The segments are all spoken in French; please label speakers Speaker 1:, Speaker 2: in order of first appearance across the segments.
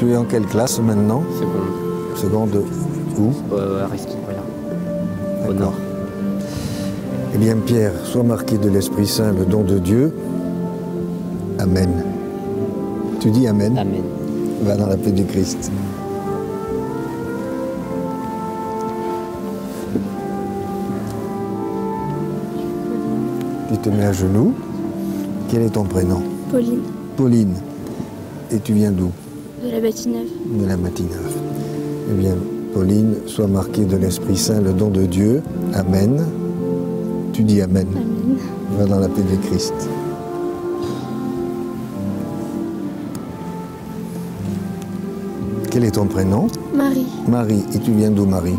Speaker 1: Tu es en quelle classe maintenant?
Speaker 2: Seconde.
Speaker 1: Seconde où?
Speaker 2: À Reski, voilà. Au
Speaker 1: D'accord.
Speaker 2: nord.
Speaker 1: Eh bien Pierre, sois marqué de l'Esprit Saint, le don de Dieu. Amen. Tu dis Amen?
Speaker 2: Amen.
Speaker 1: Va dans la paix du Christ. Tu te mets à genoux. Quel est ton prénom?
Speaker 3: Pauline,
Speaker 1: Pauline. Et tu viens d'où?
Speaker 3: de la Bâtie-Neuve.
Speaker 1: De la Bâtie-Neuve. Eh bien, Pauline, sois marquée de l'Esprit Saint, le don de Dieu. Amen. Tu dis Amen.
Speaker 3: Amen.
Speaker 1: Va dans la paix du Christ. Quel est ton prénom?
Speaker 3: Marie,
Speaker 1: Marie. Et tu viens d'où, Marie?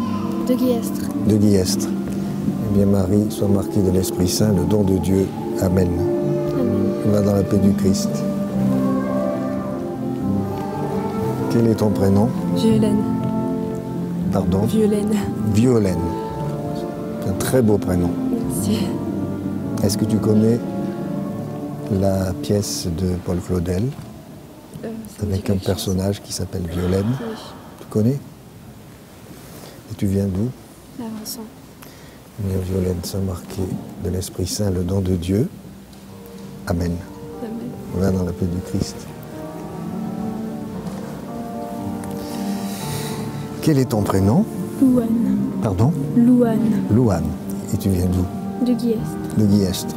Speaker 3: de Guillestre.
Speaker 1: De Guillestre. Eh bien, Marie, sois marquée de l'Esprit Saint, le don de Dieu. Amen.
Speaker 3: Amen.
Speaker 1: Va dans la paix du Christ. Quel est ton prénom?
Speaker 4: Violaine.
Speaker 1: Pardon?
Speaker 4: Violaine.
Speaker 1: Violaine. C'est un très beau prénom.
Speaker 4: Merci.
Speaker 1: Est-ce que tu connais la pièce de Paul Claudel
Speaker 4: Ça me dit
Speaker 1: avec un
Speaker 4: quelque chose.
Speaker 1: personnage qui s'appelle Violaine?
Speaker 4: Oui,
Speaker 1: Tu connais? Et tu viens d'où?
Speaker 3: La Vincent.
Speaker 1: Eh bien, Violaine, sois marquée de l'Esprit Saint, le don de Dieu. Amen.
Speaker 4: Amen.
Speaker 1: Va dans la paix du Christ. Quel est ton prénom?
Speaker 3: Louane.
Speaker 1: Pardon?
Speaker 3: Louane,
Speaker 1: Louane. Et tu viens d'où?
Speaker 3: de Guillestre.
Speaker 1: De Guillestre.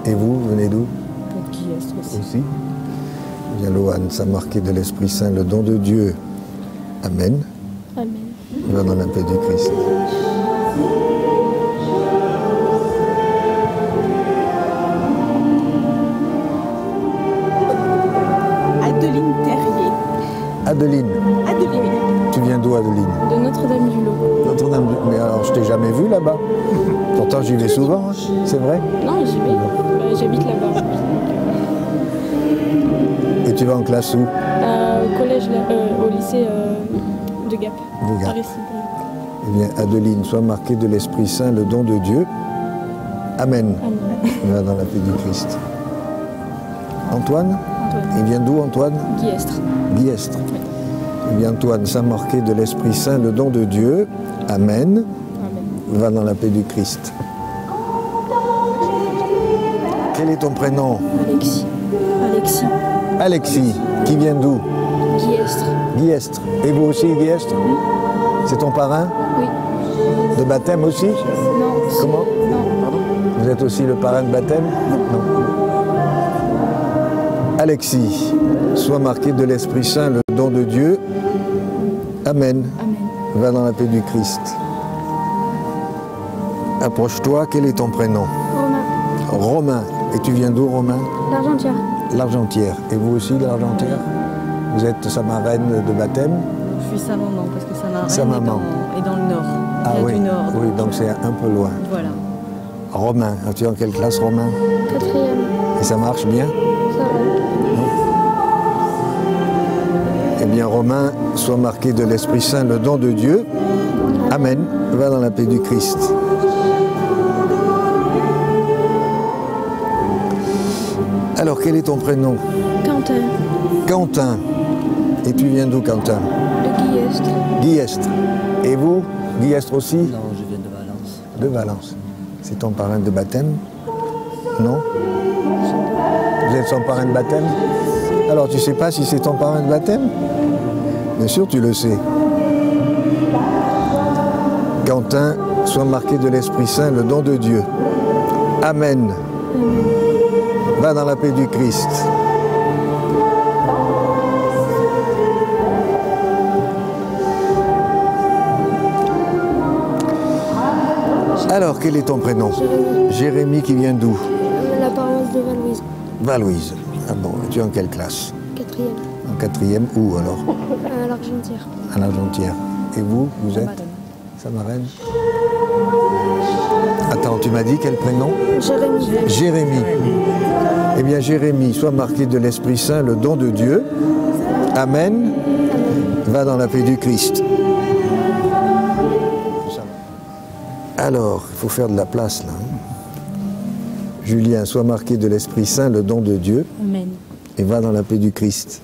Speaker 1: Et vous, venez d'où?
Speaker 4: Pour Guillestre aussi.
Speaker 1: Aussi. Eh bien, Louane, sois marquée de l'Esprit Saint, le don de Dieu. Amen.
Speaker 3: Amen.
Speaker 1: Va dans la paix du Christ.
Speaker 4: Adeline Terrier.
Speaker 1: Adeline.
Speaker 4: Adeline.
Speaker 1: Tu viens d'où, Adeline?
Speaker 3: De Notre-Dame-du-Lot.
Speaker 1: Notre-Dame de- Mais alors, je t'ai jamais vu là-bas. Pourtant, j'y vais souvent, hein. C'est vrai?
Speaker 3: Non, j'y vais. J'habite là-bas.
Speaker 1: Et tu vas en classe où?
Speaker 3: Au collège, au lycée de Gap.
Speaker 1: De Gap.
Speaker 3: À Récy.
Speaker 1: Eh bien, Adeline, sois marquée de l'Esprit Saint, le don de Dieu. Amen.
Speaker 3: Amen.
Speaker 1: Va dans la paix du Christ. Antoine?
Speaker 3: Antoine.
Speaker 1: Il vient d'où, Antoine?
Speaker 3: Guillestre.
Speaker 1: Guillestre. Eh bien, Antoine, sois marqué de l'Esprit Saint, le don de Dieu. Amen.
Speaker 3: Amen.
Speaker 1: Va dans la paix du Christ. Quel est ton prénom?
Speaker 3: Alexis. Alexis.
Speaker 1: Alexis. Qui vient d'où?
Speaker 3: Guillestre.
Speaker 1: Guillestre. Et vous aussi, Guillestre? C'est ton parrain?
Speaker 3: Oui.
Speaker 1: De baptême aussi?
Speaker 3: Non.
Speaker 1: Comment?
Speaker 3: Non, pardon.
Speaker 1: Vous êtes aussi le parrain de baptême? Non. Alexis, sois marqué de l'Esprit Saint, le don de Dieu. Amen.
Speaker 3: Amen.
Speaker 1: Va dans la paix du Christ. Approche-toi, quel est ton prénom?
Speaker 3: Romain.
Speaker 1: Romain. Et tu viens d'où, Romain?
Speaker 3: L'Argentière.
Speaker 1: L'Argentière. Et vous aussi de l'Argentière? Vous êtes sa marraine de baptême?
Speaker 4: Je suis sa maman parce que sa marraine
Speaker 1: Sa maman.
Speaker 4: est dans le nord.
Speaker 1: Ah
Speaker 4: Il y a
Speaker 1: oui,
Speaker 4: du nord.
Speaker 1: oui, donc c'est un peu loin.
Speaker 4: Voilà.
Speaker 1: Romain, tu es en quelle classe, Romain?
Speaker 3: 4e.
Speaker 1: Et ça marche bien?
Speaker 3: Ça va.
Speaker 1: Eh bien, Romain, sois marqué de l'Esprit Saint, le don de Dieu. Amen. Va dans la paix du Christ. Alors, quel est ton prénom?
Speaker 3: Quentin.
Speaker 1: Quentin. Et tu viens d'où, Quentin?
Speaker 3: De Guillestre.
Speaker 1: Guillestre. Et vous, Guillestre aussi?
Speaker 2: Non, je viens de Valence.
Speaker 1: De Valence. C'est ton parrain de baptême? Non? Vous êtes son parrain de baptême? Alors, tu sais pas si c'est ton parrain de baptême? Bien sûr, tu le sais. Quentin, sois marqué de l'Esprit Saint, le don de Dieu. Amen. Va dans la paix du Christ. Alors, quel est ton prénom?
Speaker 3: Jérémy.
Speaker 1: Jérémy qui vient d'où?
Speaker 3: La paroisse de Valouise.
Speaker 1: Valouise. Ah bon, tu es en quelle classe?
Speaker 3: 4e.
Speaker 1: En 4e, où alors?
Speaker 3: À l'Argentière.
Speaker 1: À l'Argentière. Et vous, vous êtes? Samarène. Attends, tu m'as dit quel prénom?
Speaker 3: Jérémy.
Speaker 1: Jérémy. Eh bien, Jérémy, sois marqué de l'Esprit Saint, le don de Dieu. Amen. Va dans la paix du Christ. Alors, il faut faire de la place là. Julien, sois marqué de l'Esprit Saint, le don de Dieu.
Speaker 4: Amen.
Speaker 1: Et va dans la paix du Christ.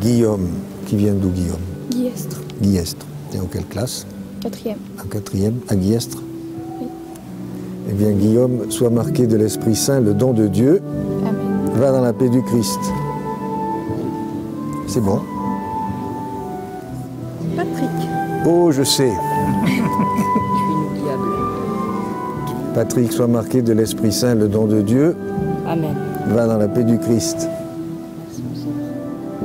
Speaker 1: Guillaume, qui vient d'où Guillaume?
Speaker 3: Guillestre.
Speaker 1: Guillestre. Et en quelle classe?
Speaker 3: 4e.
Speaker 1: En 4e, à Guillestre. Eh bien, Guillaume, sois marqué de l'Esprit Saint, le don de Dieu.
Speaker 3: Amen.
Speaker 1: Va dans la paix du Christ. C'est bon.
Speaker 4: Patrick.
Speaker 1: Oh, je sais.
Speaker 2: Je suis inoubliable.
Speaker 1: Patrick, sois marqué de l'Esprit Saint, le don de Dieu.
Speaker 2: Amen.
Speaker 1: Va dans la paix du Christ.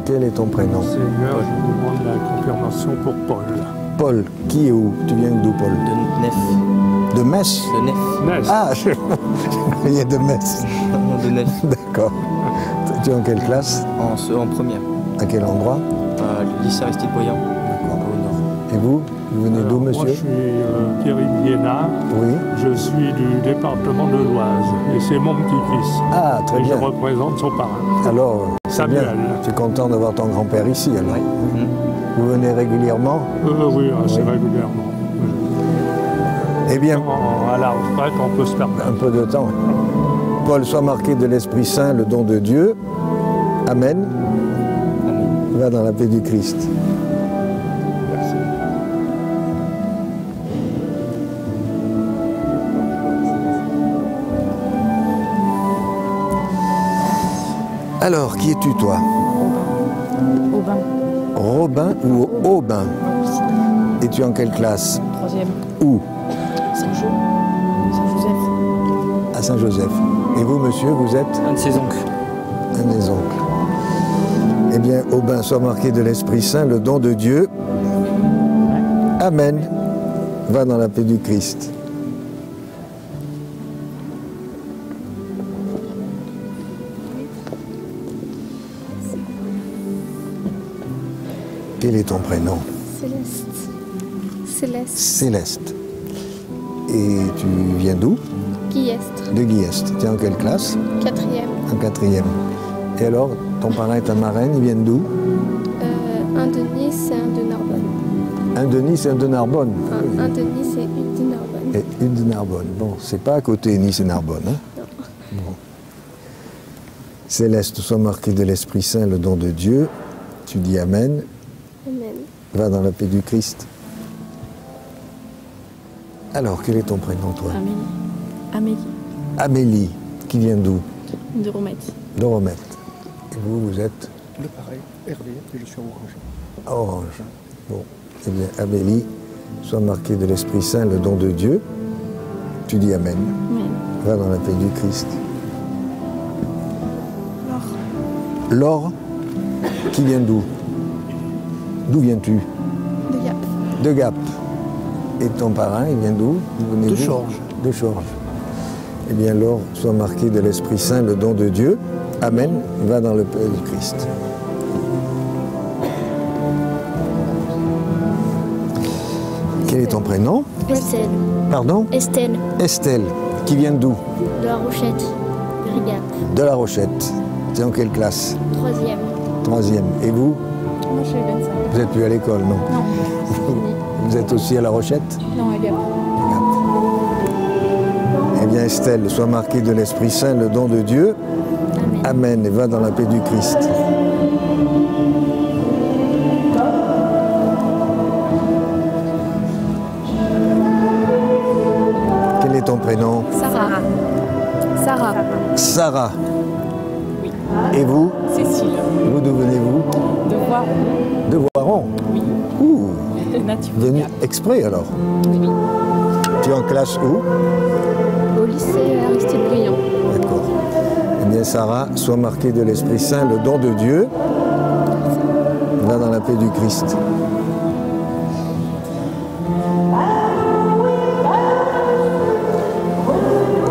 Speaker 1: Quel est ton prénom?
Speaker 5: Seigneur, je vous demande la confirmation pour Paul.
Speaker 1: Paul. Qui est où? Tu viens d'où, Paul?
Speaker 2: De Nef.
Speaker 1: De Metz?
Speaker 2: De Nef.
Speaker 5: Ness.
Speaker 1: Ah, je voyais de Metz.
Speaker 2: De Nef.
Speaker 1: D'accord. Tu es en quelle classe?
Speaker 2: En première.
Speaker 1: À quel endroit?
Speaker 2: Le lycée Aristide Boyan.
Speaker 1: D'accord.
Speaker 2: Au nord.
Speaker 1: Et vous? Vous venez d'où,
Speaker 5: Alors,
Speaker 1: monsieur?
Speaker 5: moi, je suis Pierre-Yves Liénard.
Speaker 1: Oui.
Speaker 5: Je suis du département de l'Oise. Et c'est mon petit-fils.
Speaker 1: Ah, très
Speaker 5: Et
Speaker 1: bien.
Speaker 5: je représente son parrain.
Speaker 1: Alors, c'est
Speaker 5: Samuel.
Speaker 1: bien. Tu es content d'avoir ton grand-père ici, alors? Vous venez régulièrement?
Speaker 5: Oui, assez
Speaker 1: Oui.
Speaker 5: régulièrement.
Speaker 1: Eh bien,
Speaker 5: À la retraite, on peut se permettre.
Speaker 1: un peu de temps. Paul, sois marqué de l'Esprit Saint, le don de Dieu. Amen.
Speaker 2: Amen.
Speaker 1: Va dans la paix du Christ.
Speaker 5: Merci.
Speaker 1: Alors, qui es-tu, toi?
Speaker 4: Aubin.
Speaker 1: Robin ou Aubin? Et tu es en quelle classe?
Speaker 4: 3e.
Speaker 1: Où?
Speaker 4: Saint-Joseph.
Speaker 1: À Saint-Joseph. Et vous, monsieur, vous êtes
Speaker 2: Un de ses oncles.
Speaker 1: un des oncles. Eh bien, Aubin, sois marqué de l'Esprit Saint, le don de Dieu. Amen. Va dans la paix du Christ. Quel est ton prénom?
Speaker 3: Céleste. Céleste.
Speaker 1: Céleste. Et tu viens d'où?
Speaker 3: Guillestre.
Speaker 1: De Guillestre. Tu es en quelle classe?
Speaker 3: 4e.
Speaker 1: En 4e. Et alors, ton parrain et ta marraine, ils viennent d'où?
Speaker 3: Un de Nice et un de Narbonne.
Speaker 1: Un de Nice et un de Narbonne.
Speaker 3: Enfin, un de Nice et une de Narbonne.
Speaker 1: Et une de Narbonne. Bon, c'est pas à côté Nice et Narbonne. Hein?
Speaker 3: Non.
Speaker 1: Bon. Céleste, sois marqué de l'Esprit Saint, le don de Dieu. Tu dis Amen.
Speaker 3: Amen.
Speaker 1: Va dans la paix du Christ. Alors, quel est ton prénom, toi?
Speaker 4: Amélie.
Speaker 1: Amélie. Qui vient d'où?
Speaker 3: De Romette.
Speaker 1: De Romette. Et vous, vous êtes?
Speaker 6: Le pareil, Hervé, et je suis orange.
Speaker 1: Orange. Bon. Eh bien, Amélie, sois marqué de l'Esprit Saint, le don de Dieu. Tu dis Amen.
Speaker 3: Amen.
Speaker 1: Va dans la paix du Christ. Laure, qui vient d'où? D'où viens-tu?
Speaker 3: De Gap.
Speaker 1: De Gap. Et ton parrain, il vient d'où? Vous venez
Speaker 6: De
Speaker 1: d'où?
Speaker 6: Chorges.
Speaker 1: De Chorges. Eh bien, Laure, sois marqué de l'Esprit Saint, le don de Dieu. Amen. Va dans le paix du Christ. Quel est ton prénom?
Speaker 7: Estelle.
Speaker 1: Pardon?
Speaker 7: Estelle.
Speaker 1: Estelle. Qui vient d'où?
Speaker 7: De la Rochette. Riga.
Speaker 1: De La Rochette. Tu es en quelle classe?
Speaker 7: 3e.
Speaker 1: 3e. Et vous?
Speaker 4: Moi, je suis Vincent.
Speaker 1: Vous n'êtes plus à l'école, non?
Speaker 4: Non, c'est fini.
Speaker 1: Vous êtes aussi à La Rochette?
Speaker 4: Non, à Gap.
Speaker 1: Eh bien, Estelle, sois marquée de l'Esprit Saint, le don de Dieu.
Speaker 7: Amen.
Speaker 1: Amen. Et va dans la paix du Christ. Quel est ton prénom?
Speaker 3: Sarah. Sarah.
Speaker 1: Sarah. Et vous?
Speaker 4: Cécile.
Speaker 1: Vous, d'où venez-vous?
Speaker 4: De voir.
Speaker 1: De Voiron.
Speaker 4: Oui.
Speaker 1: Ouh,
Speaker 4: Nature.
Speaker 1: venu exprès alors.
Speaker 4: Oui.
Speaker 1: Tu es en classe où?
Speaker 3: Au lycée Aristide Briand.
Speaker 1: D'accord. Eh bien, Sarah, sois marquée de l'Esprit Saint, le don de Dieu. Va dans la paix du Christ.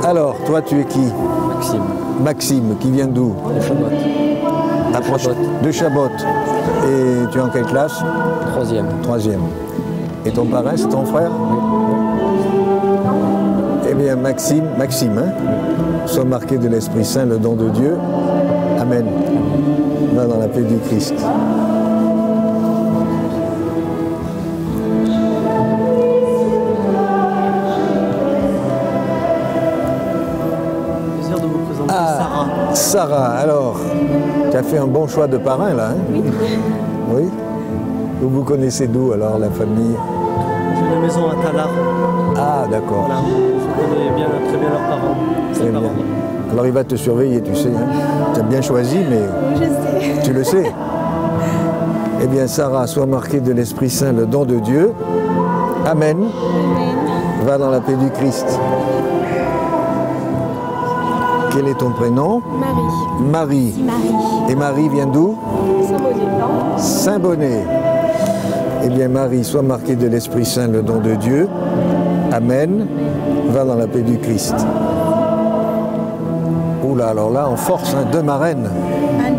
Speaker 1: Alors, toi, tu es qui?
Speaker 2: Maxime.
Speaker 1: Maxime, qui vient d'où?
Speaker 2: De Chabot.
Speaker 1: Approche
Speaker 2: Chabot.
Speaker 1: de Chabot. Et tu es en quelle classe?
Speaker 2: 3e.
Speaker 1: 3e. Et ton parrain, c'est ton frère? Eh bien, Maxime, hein, sois marqué de l'Esprit Saint, le don de Dieu. Amen. Va dans la paix du Christ.
Speaker 6: Plaisir de vous présenter
Speaker 1: Ah,
Speaker 6: Sarah.
Speaker 1: Sarah, alors, Tu as fait un bon choix de parrain là, hein?
Speaker 3: Oui.
Speaker 1: Oui. Vous connaissez d'où alors la famille?
Speaker 8: J'ai une maison à Talar.
Speaker 1: Ah d'accord.
Speaker 8: Voilà. Je connais bien, très bien leurs parents.
Speaker 1: Très bien. Alors il va te surveiller, tu sais. Hein? Tu as bien choisi, mais
Speaker 3: Je sais.
Speaker 1: tu le sais. Eh bien Sarah, sois marquée de l'Esprit Saint, le don de Dieu. Amen.
Speaker 3: Amen.
Speaker 1: Va dans la paix du Christ. Quel est ton prénom?
Speaker 3: Marie.
Speaker 1: Marie.
Speaker 3: Marie.
Speaker 1: Et Marie vient d'où?
Speaker 3: Saint-Bonnet.
Speaker 1: Saint-Bonnet. Eh bien Marie, sois marquée de l'Esprit Saint, le don de Dieu. Amen. Va dans la paix du Christ. Oula, alors là, en force, hein, deux marraines.
Speaker 3: Anne.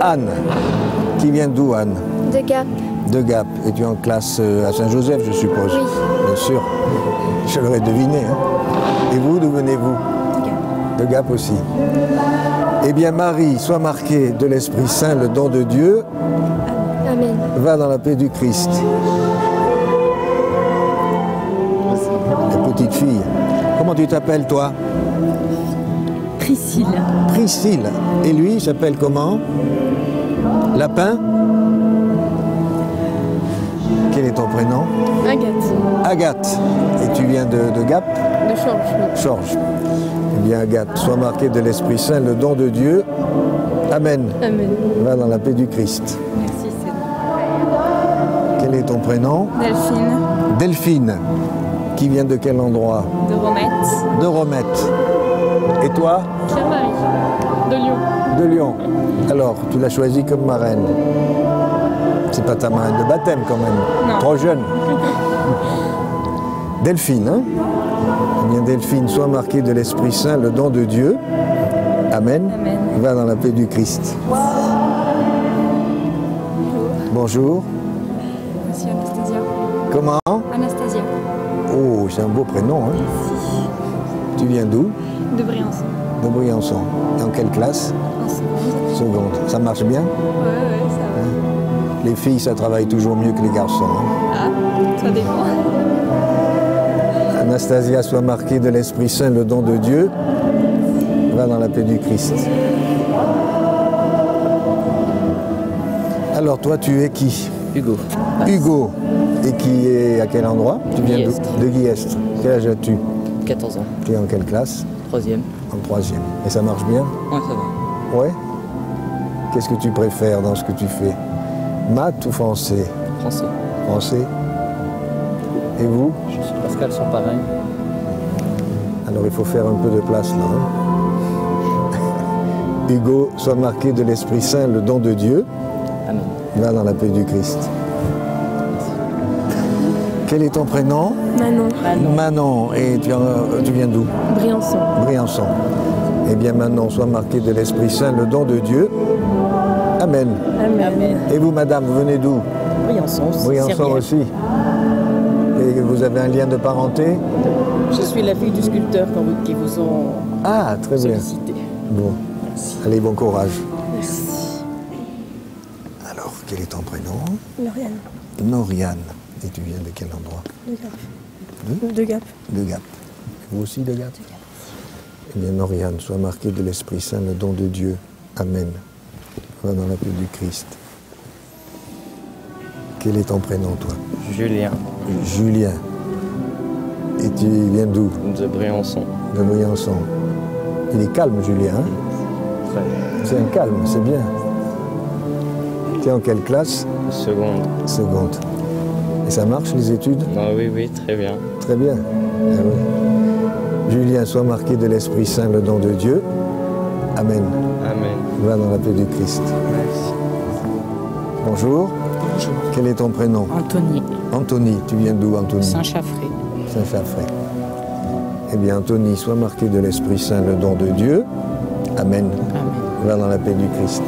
Speaker 1: Anne. Qui vient d'où, Anne?
Speaker 7: De Gap.
Speaker 1: De Gap. Et tu es en classe à Saint-Joseph, je suppose?
Speaker 7: Oui.
Speaker 1: Bien sûr. Je l'aurais deviné. Hein. Et vous, d'où venez-vous? De Gap aussi. Eh bien, Marie, sois marquée de l'Esprit Saint, le don de Dieu.
Speaker 7: Amen.
Speaker 1: Va dans la paix du Christ. La petite fille. Comment tu t'appelles, toi?
Speaker 4: Priscille.
Speaker 1: Priscille. Et lui, il s'appelle comment? Lapin? Quel est ton prénom?
Speaker 3: Agathe.
Speaker 1: Agathe. Et tu viens de Gap?
Speaker 3: De Chorges.
Speaker 1: Chorges. Eh bien, Agathe, sois marquée de l'Esprit Saint, le don de Dieu. Amen.
Speaker 3: Amen.
Speaker 1: Va dans la paix du Christ.
Speaker 4: Merci, c'est
Speaker 1: Quel est ton prénom?
Speaker 3: Delphine.
Speaker 1: Delphine. Qui vient de quel endroit?
Speaker 3: De Romette.
Speaker 1: De Romette. Et toi?
Speaker 3: Claire-Marie. De Lyon.
Speaker 1: De Lyon. Alors, tu l'as choisie comme marraine. C'est pas ta marraine de baptême quand même.
Speaker 3: Non.
Speaker 1: Trop jeune. Delphine, hein? Eh bien, Delphine, sois marquée de l'Esprit Saint, le don de Dieu. Amen.
Speaker 3: Amen.
Speaker 1: Va dans la paix du Christ. Bonjour.
Speaker 3: Monsieur Anastasia.
Speaker 1: Comment?
Speaker 3: Anastasia.
Speaker 1: Oh, c'est un beau prénom, hein? Tu viens d'où?
Speaker 3: De Briançon.
Speaker 1: De Briançon. Et en quelle classe?
Speaker 3: En seconde.
Speaker 1: Seconde. Ça marche bien?
Speaker 3: Ouais, ça va.
Speaker 1: Les filles, ça travaille toujours mieux que les garçons. Hein?
Speaker 3: Ah, ça dépend.
Speaker 1: Anastasia, sois marquée de l'Esprit Saint, le don de Dieu. Va dans la paix du Christ. Alors toi, tu es qui?
Speaker 2: Hugo.
Speaker 1: Hugo. Et qui est à quel endroit? Tu viens
Speaker 2: Guiestre.
Speaker 1: de Guiestre. Quel âge as-tu?
Speaker 2: 14 ans.
Speaker 1: Tu es en quelle classe?
Speaker 2: 3e.
Speaker 1: En troisième. Et ça marche bien?
Speaker 2: Ouais, ça va.
Speaker 1: Ouais. Qu'est-ce que tu préfères dans ce que tu fais? Maths ou français?
Speaker 2: Français.
Speaker 1: Français. Et vous?
Speaker 2: Je suis Pascal, son parrain.
Speaker 1: Alors il faut faire un peu de place là. Hein? Hugo, sois marqué de l'Esprit Saint, le don de Dieu.
Speaker 2: Amen.
Speaker 1: Va dans la paix du Christ. Quel est ton prénom?
Speaker 3: Manon.
Speaker 1: Manon. Et tu viens d'où?
Speaker 3: Briançon.
Speaker 1: Briançon. Eh bien Manon, sois marqué de l'Esprit Saint, le don de Dieu. Amen.
Speaker 3: Amen.
Speaker 1: Et vous, madame, vous venez d'où?
Speaker 4: Briançon.
Speaker 1: Briançon aussi. Et vous avez un lien de parenté?
Speaker 4: Je suis la fille du sculpteur qui vous ont
Speaker 1: Ah, très bien.
Speaker 4: sollicité.
Speaker 1: Bon.
Speaker 4: Merci.
Speaker 1: Allez, bon courage.
Speaker 3: Merci.
Speaker 1: Alors, quel est ton prénom?
Speaker 3: Lauriane.
Speaker 1: Noriane. Et tu viens de quel endroit?
Speaker 3: De Gap. De Gap.
Speaker 1: De Gap. Vous aussi de Gap? Eh bien, Noriane, sois marquée de l'Esprit Saint, le don de Dieu. Amen. Va dans la paix du Christ. Quel est ton prénom, toi?
Speaker 2: Julien.
Speaker 1: Julien. Et tu viens d'où?
Speaker 2: De Briançon.
Speaker 1: De Briançon. Il est calme, Julien. Hein?
Speaker 2: Très.
Speaker 1: C'est un calme, c'est bien. Tu es en quelle classe?
Speaker 2: Seconde.
Speaker 1: Seconde. Et ça marche, les études?
Speaker 2: Ah oui, oui, très bien.
Speaker 1: Très bien. Ah oui. Julien, sois marqué de l'Esprit Saint, le don de Dieu. Amen.
Speaker 2: Amen.
Speaker 1: Va dans la paix du Christ.
Speaker 2: Merci.
Speaker 1: Bonjour.
Speaker 4: Bonjour.
Speaker 1: Quel est ton prénom?
Speaker 4: Anthony.
Speaker 1: Anthony. Tu viens d'où, Anthony?
Speaker 4: Saint-Chaffré.
Speaker 1: Saint-Chaffré. Eh bien, Anthony, sois marqué de l'Esprit Saint, le don de Dieu. Amen.
Speaker 4: Amen.
Speaker 1: Va dans la paix du Christ.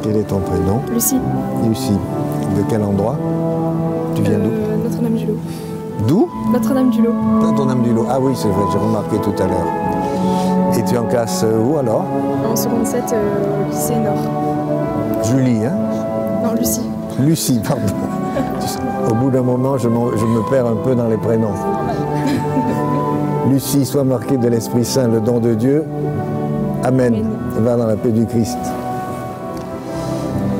Speaker 1: Quel est ton prénom?
Speaker 3: Lucie.
Speaker 1: Lucie. De quel endroit? Tu viens d'où?
Speaker 3: Notre-Dame-du-Lot.
Speaker 1: D'où?
Speaker 3: Notre-Dame-du-Lot.
Speaker 1: Notre-Dame-du-Lot. Ah oui, c'est vrai, j'ai remarqué tout à l'heure. Et tu es en classe où alors?
Speaker 3: En seconde 7, au lycée Nord.
Speaker 1: Julie, hein?
Speaker 3: Non, Lucie.
Speaker 1: Lucie, pardon. Au bout d'un moment, je me perds un peu dans les prénoms. Lucie, sois marquée de l'Esprit Saint, le don de Dieu. Amen.
Speaker 3: Amen.
Speaker 1: Va dans la paix du Christ.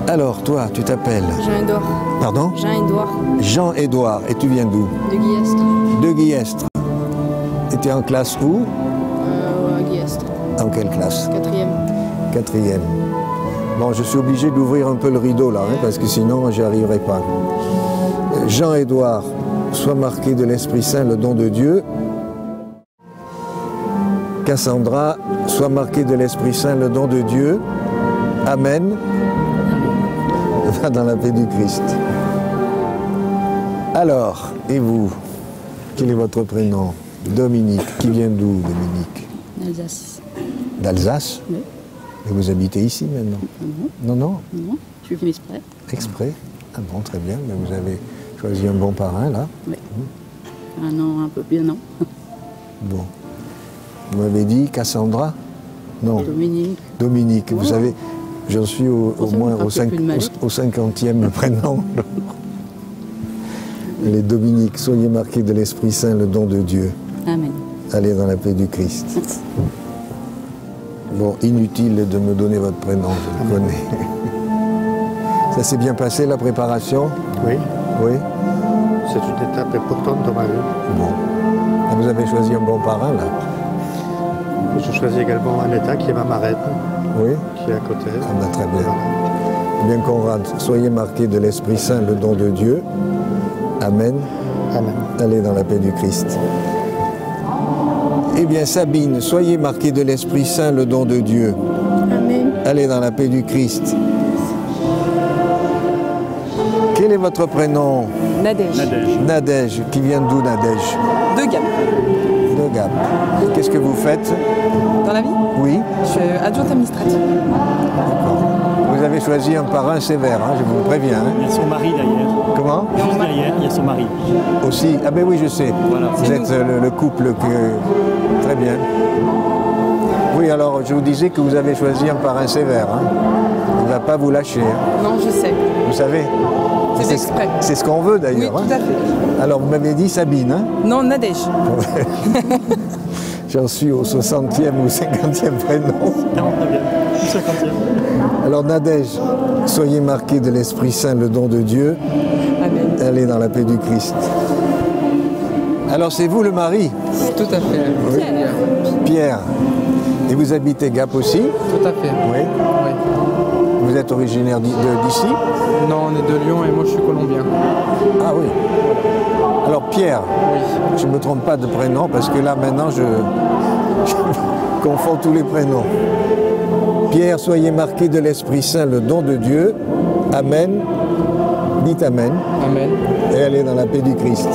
Speaker 1: Alors, toi, tu t'appelles?
Speaker 3: Jean-Édouard.
Speaker 1: Pardon?
Speaker 3: Jean-Édouard.
Speaker 1: Jean-Édouard. Et tu viens d'où?
Speaker 3: De Guillestre.
Speaker 1: De Guillestre. Et tu es en classe où?
Speaker 3: À Guillestre.
Speaker 1: En quelle classe?
Speaker 3: 4e.
Speaker 1: 4e. Bon, je suis obligé d'ouvrir un peu le rideau là, hein, parce que sinon, j'y arriverai pas. Jean-Édouard, sois marqué de l'Esprit Saint, le don de Dieu. Cassandra, sois marqué de l'Esprit Saint, le don de Dieu. Amen. Va dans la paix du Christ. Alors, et vous? Quel est votre prénom? Dominique. Qui vient d'où, Dominique?
Speaker 4: D'Alsace.
Speaker 1: D'Alsace?
Speaker 4: Oui.
Speaker 1: Mais vous habitez ici maintenant? Non, non?
Speaker 4: Non, je suis venu exprès.
Speaker 1: Exprès? Ah bon, très bien. Mais vous avez choisi un bon parrain, là?
Speaker 4: Oui. Un an, un peu bien, non.
Speaker 1: Bon. Vous m'avez dit Cassandra? Non.
Speaker 4: Dominique.
Speaker 1: Dominique. Vous savez, j'en suis au
Speaker 4: Ça
Speaker 1: moins
Speaker 4: me fera
Speaker 1: au
Speaker 4: plus de mal.
Speaker 1: 50e prénom. Les Dominique, soyez marqués de l'Esprit Saint, le don de Dieu.
Speaker 4: Amen.
Speaker 1: Allez dans la paix du Christ.
Speaker 4: Merci.
Speaker 1: Bon, inutile de me donner votre prénom, je le connais. Ça s'est bien passé, la préparation?
Speaker 6: Oui,
Speaker 1: Oui?
Speaker 6: c'est une étape importante dans ma vie.
Speaker 1: Bon. Et vous avez choisi un bon parrain, là?
Speaker 6: Je choisis également Aneta qui est ma marraine,
Speaker 1: Oui?
Speaker 6: qui est à côté.
Speaker 1: Ah ben, très bien. Bien, Conrad, soyez marqués de l'Esprit Saint, le don de Dieu. Amen.
Speaker 6: Amen.
Speaker 1: Allez dans la paix du Christ. Eh bien, Sabine, soyez marqués de l'Esprit Saint, le don de Dieu.
Speaker 3: Amen.
Speaker 1: Allez dans la paix du Christ. Quel est votre prénom?
Speaker 9: Nadège.
Speaker 1: Nadège. Qui vient d'où, Nadège?
Speaker 9: De Gap.
Speaker 1: De Gap. Qu'est-ce que vous faites?
Speaker 9: Dans la vie,
Speaker 1: Oui.
Speaker 9: je suis adjointe administrative.
Speaker 1: Vous avez choisi un parrain sévère, hein, je vous préviens. Hein.
Speaker 8: Il y a son mari d'ailleurs.
Speaker 1: Comment?
Speaker 8: Juste derrière, il y a son mari.
Speaker 1: Aussi. Ah ben oui, je sais.
Speaker 8: Voilà.
Speaker 1: Vous êtes le couple que... Très bien. Oui, alors je vous disais que vous avez choisi un parrain sévère. Hein. Il ne va pas vous lâcher. Hein.
Speaker 9: Non, je sais.
Speaker 1: Vous savez?
Speaker 9: C'est exprès.
Speaker 1: C'est ce qu'on veut
Speaker 9: Oui,
Speaker 1: d'ailleurs.
Speaker 9: tout
Speaker 1: hein.
Speaker 9: à fait.
Speaker 1: Alors vous m'avez dit Sabine. Hein.
Speaker 9: Non, Nadège.
Speaker 1: J'en suis au 60e ou 50e prénom.
Speaker 8: 49e, 50e.
Speaker 1: Alors Nadège, soyez marqués de l'Esprit Saint, le don de Dieu.
Speaker 9: Amen.
Speaker 1: Allez dans la paix du Christ. Alors c'est vous le mari?
Speaker 10: Tout à fait.
Speaker 1: Pierre. Et vous habitez Gap aussi?
Speaker 10: Tout à fait.
Speaker 1: Oui.
Speaker 10: Oui.
Speaker 1: Vous êtes originaire d'ici?
Speaker 10: Non, on est de Lyon et moi je suis colombien.
Speaker 1: Ah oui. Alors Pierre,
Speaker 10: Oui.
Speaker 1: je ne me trompe pas de prénom parce que là maintenant je confonds tous les prénoms. Pierre, soyez marqués de l'Esprit Saint, le don de Dieu. Amen. Dites Amen.
Speaker 10: Amen.
Speaker 1: Et allez dans la paix du Christ.